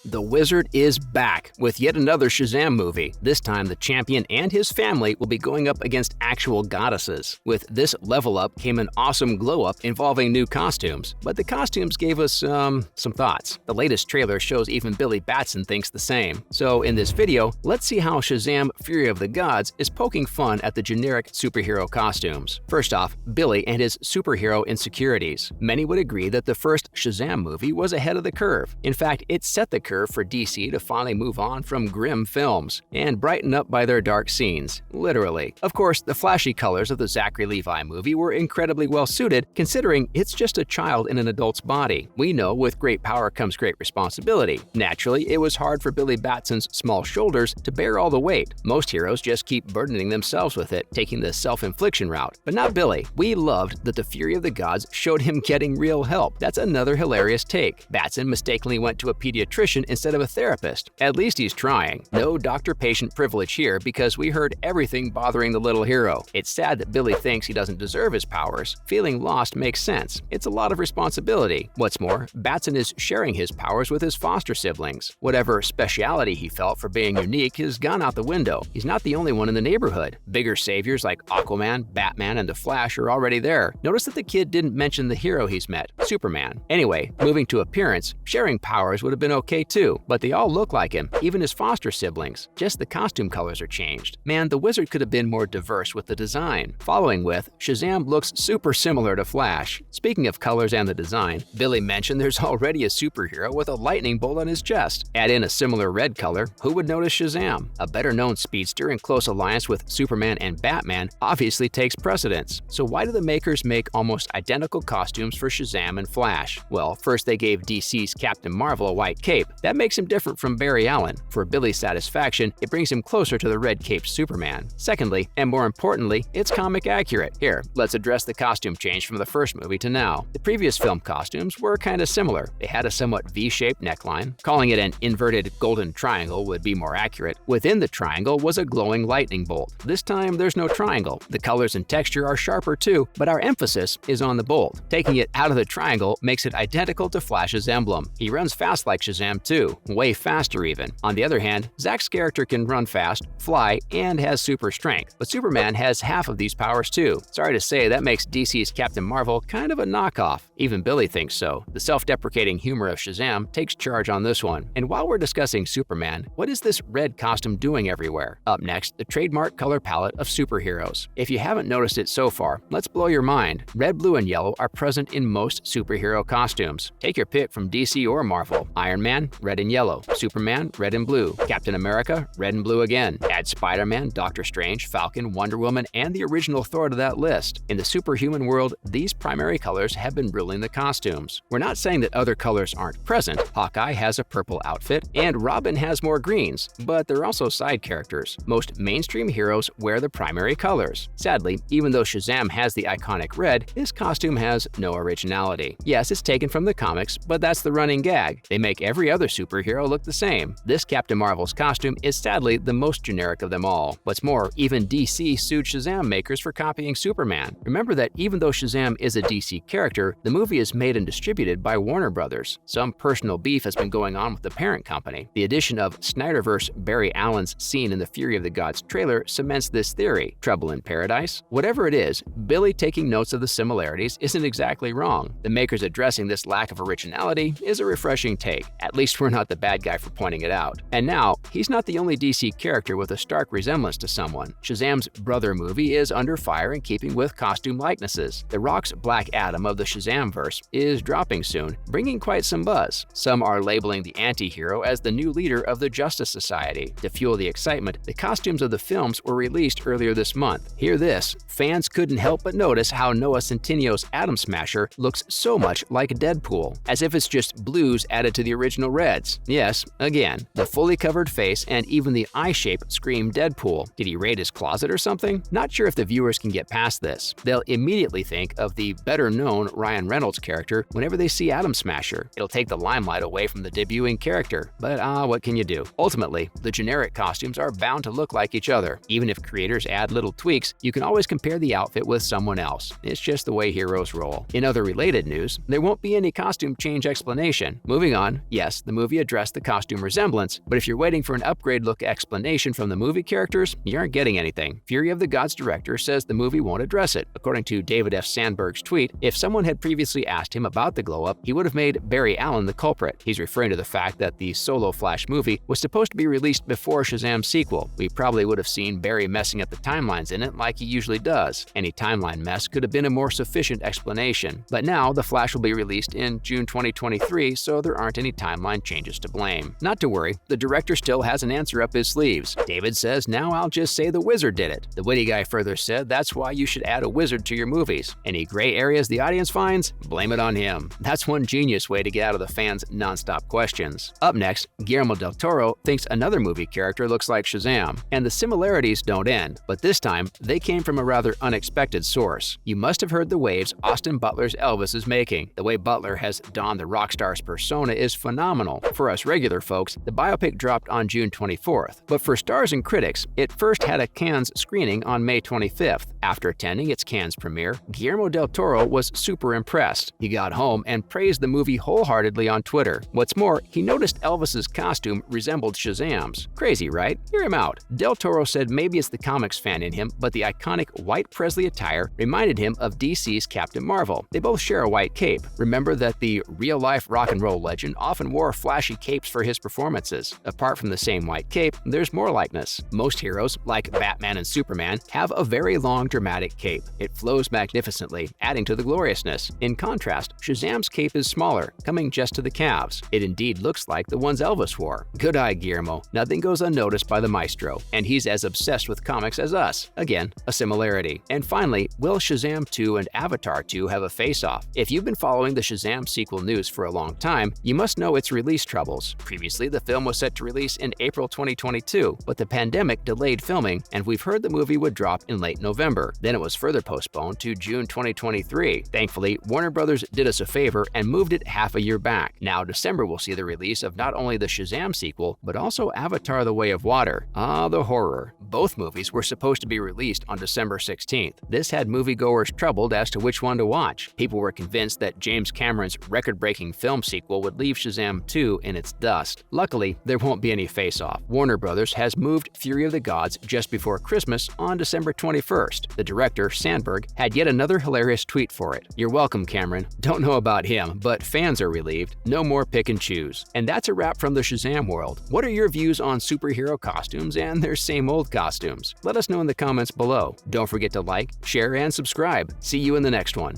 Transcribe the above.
The Wizard is back with yet another Shazam movie. This time, the champion and his family will be going up against actual goddesses. With this level up came an awesome glow up involving new costumes, but the costumes gave us, some thoughts. The latest trailer shows even Billy Batson thinks the same. So in this video, let's see how Shazam Fury of the Gods is poking fun at the generic superhero costumes. First off, Billy and his superhero insecurities. Many would agree that the first Shazam movie was ahead of the curve. In fact, it set the curve for DC to finally move on from grim films and brighten up by their dark scenes, literally. Of course, the flashy colors of the Zachary Levi movie were incredibly well suited, considering it's just a child in an adult's body. We know with great power comes great responsibility. Naturally, it was hard for Billy Batson's small shoulders to bear all the weight. Most heroes just keep burdening themselves with it, taking the self-infliction route. But not Billy. We loved that the Fury of the Gods showed him getting real help. That's another hilarious take. Batson mistakenly went to a pediatrician instead of a therapist. At least he's trying. No doctor-patient privilege here because we heard everything bothering the little hero. It's sad that Billy thinks he doesn't deserve his powers. Feeling lost makes sense. It's a lot of responsibility. What's more, Batson is sharing his powers with his foster siblings. Whatever speciality he felt for being unique has gone out the window. He's not the only one in the neighborhood. Bigger saviors like Aquaman, Batman, and the Flash are already there. Notice that the kid didn't mention the hero he's met, Superman. Anyway, moving to appearance, sharing powers would have been okay too, but they all look like him, even his foster siblings. Just the costume colors are changed. Man, the Wizard could have been more diverse with the design. Following with, Shazam looks super similar to Flash. Speaking of colors and the design, Billy mentioned there's already a superhero with a lightning bolt on his chest. Add in a similar red color, who would notice Shazam? A better-known speedster in close alliance with Superman and Batman obviously takes precedence. So why do the makers make almost identical costumes for Shazam and Flash? Well, first they gave DC's Captain Marvel a white cape. That makes him different from Barry Allen. For Billy's satisfaction, it brings him closer to the red-caped Superman. Secondly, and more importantly, it's comic accurate. Here, let's address the costume change from the first movie to now. The previous film costumes were kind of similar. They had a somewhat V-shaped neckline. Calling it an inverted golden triangle would be more accurate. Within the triangle was a glowing lightning bolt. This time, there's no triangle. The colors and texture are sharper too, but our emphasis is on the bolt. Taking it out of the triangle makes it identical to Flash's emblem. He runs fast like Shazam too, way faster even. On the other hand, Zach's character can run fast, fly, and has super strength, but Superman has half of these powers too. Sorry to say, that makes DC's Captain Marvel kind of a knockoff. Even Billy thinks so. The self-deprecating humor of Shazam takes charge on this one. And while we're discussing Superman, what is this red costume doing everywhere? Up next, the trademark color palette of superheroes. If you haven't noticed it so far, let's blow your mind. Red, blue, and yellow are present in most superhero costumes. Take your pick from DC or Marvel. Iron Man, red and yellow. Superman, red and blue. Captain America, red and blue again. Add Spider-Man, Doctor Strange, Falcon, Wonder Woman, and the original Thor to that list. In the superhuman world, these primary colors have been ruling the costumes. We're not saying that other colors aren't present. Hawkeye has a purple outfit, and Robin has more greens, but they're also side characters. Most mainstream heroes wear the primary colors. Sadly, even though Shazam has the iconic red, his costume has no originality. Yes, it's taken from the comics, but that's the running gag. They make every other superhero look the same. This Captain Marvel's costume is sadly the most generic of them all. What's more, even DC sued Shazam makers for copying Superman. Remember that even though Shazam is a DC character, the movie is made and distributed by Warner Brothers. Some personal beef has been going on with the parent company. The addition of Snyderverse Barry Allen's scene in the Fury of the Gods trailer cements this theory. Trouble in paradise? Whatever it is, Billy taking notes of the similarities isn't exactly wrong. The makers addressing this lack of originality is a refreshing take. At least we're not the bad guy for pointing it out. And now, he's not the only DC character with a stark resemblance to someone. Shazam's brother movie is under fire in keeping with costume likenesses. The Rock's Black Adam of the Shazamverse is dropping soon, bringing quite some buzz. Some are labeling the anti-hero as the new leader of the Justice Society. To fuel the excitement, the costumes of the films were released earlier this month. Hear this, fans couldn't help but notice how Noah Centinio's Atom Smasher looks so much like Deadpool, as if it's just blues added to the original reds. Yes, again, the fully covered face and even the eye shape scream Deadpool. Did he raid his closet or something? Not sure if the viewers can get past this. They'll immediately think of the better-known Ryan Reynolds character whenever they see Atom Smasher. It'll take the limelight away from the debuting character, but what can you do? Ultimately, the generic costumes are bound to look like each other. Even if creators add little tweaks, you can always compare the outfit with someone else. It's just the way heroes roll. In other related news, there won't be any costume change explanation. Moving on, yes, the movie addressed the costume resemblance, but if you're waiting for an upgrade look explanation from the movie characters, you aren't getting anything. Fury of the Gods director says the movie won't address it. According to David F. Sandberg's tweet, if someone had previously asked him about the glow-up, he would have made Barry Allen the culprit. He's referring to the fact that the solo Flash movie was supposed to be released before Shazam's sequel. We probably would have seen Barry messing up the timelines in it like he usually does. Any timeline mess could have been a more sufficient explanation. But now, The Flash will be released in June 2023, so there aren't any timeline changes to blame. Not to worry, the director still has an answer up his sleeves. David says, "Now I'll just say the wizard did it." The witty guy further said, "That's why you should add a wizard to your movies. Any gray areas the audience finds, blame it on him." That's one genius way to get out of the fans' nonstop questions. Up next, Guillermo del Toro thinks another movie character looks like Shazam, and the similarities don't end, but this time they came from a rather unexpected source. You must have heard the waves Austin Butler's Elvis is making. The way Butler has donned the rock star's persona is phenomenal. For us regular folks, the biopic dropped on June 24th, but for stars and critics, it first had a Cannes screening on May 25th. After attending its Cannes premiere, Guillermo del Toro was super impressed. He got home and praised the movie wholeheartedly on Twitter. What's more, he noticed Elvis's costume resembled Shazam's. Crazy, right? Hear him out. Del Toro said maybe it's the comics fan in him, but the iconic white Presley attire reminded him of DC's Captain Marvel. They both share a white cape. Remember that the real-life rock and roll legend often wore flashy capes for his performances. Apart from the same white cape, there's more likeness. Most heroes, like Batman and Superman, have a very long, dramatic cape. It flows magnificently, adding to the gloriousness. In contrast, Shazam's cape is smaller, coming just to the calves. It indeed looks like the ones Elvis wore. Good eye, Guillermo. Nothing goes unnoticed by the maestro, and he's as obsessed with comics as us. Again, a similarity. And finally, will Shazam 2 and Avatar 2 have a face-off? If you've been following the Shazam sequel news for a long time, you must know its release troubles. Previously, the film was set to release in April 2022, but the pandemic delayed filming, and we've heard the movie would drop in late November. Then it was further postponed to June 2023. Thankfully, Warner Brothers did us a favor and moved it half a year back. Now December will see the release of not only the Shazam sequel, but also Avatar: The Way of Water. Ah, the horror. Both movies were supposed to be released on December 16th. This had moviegoers troubled as to which one to watch. People were convinced that James Cameron's record-breaking film sequel would leave Shazam 2 in its dust. Luckily, there won't be any face-off. Warner Brothers has moved Fury of the Gods just before Christmas on December 21st. The director, Sandberg, had yet another hilarious tweet for it. "You're welcome, Cameron. Don't know about him, but fans are relieved. No more pick and choose." And that's a wrap from the Shazam world. What are your views on superhero costumes and their same old costumes? Let us know in the comments below. Don't forget to like, share, and subscribe. See you in the next one.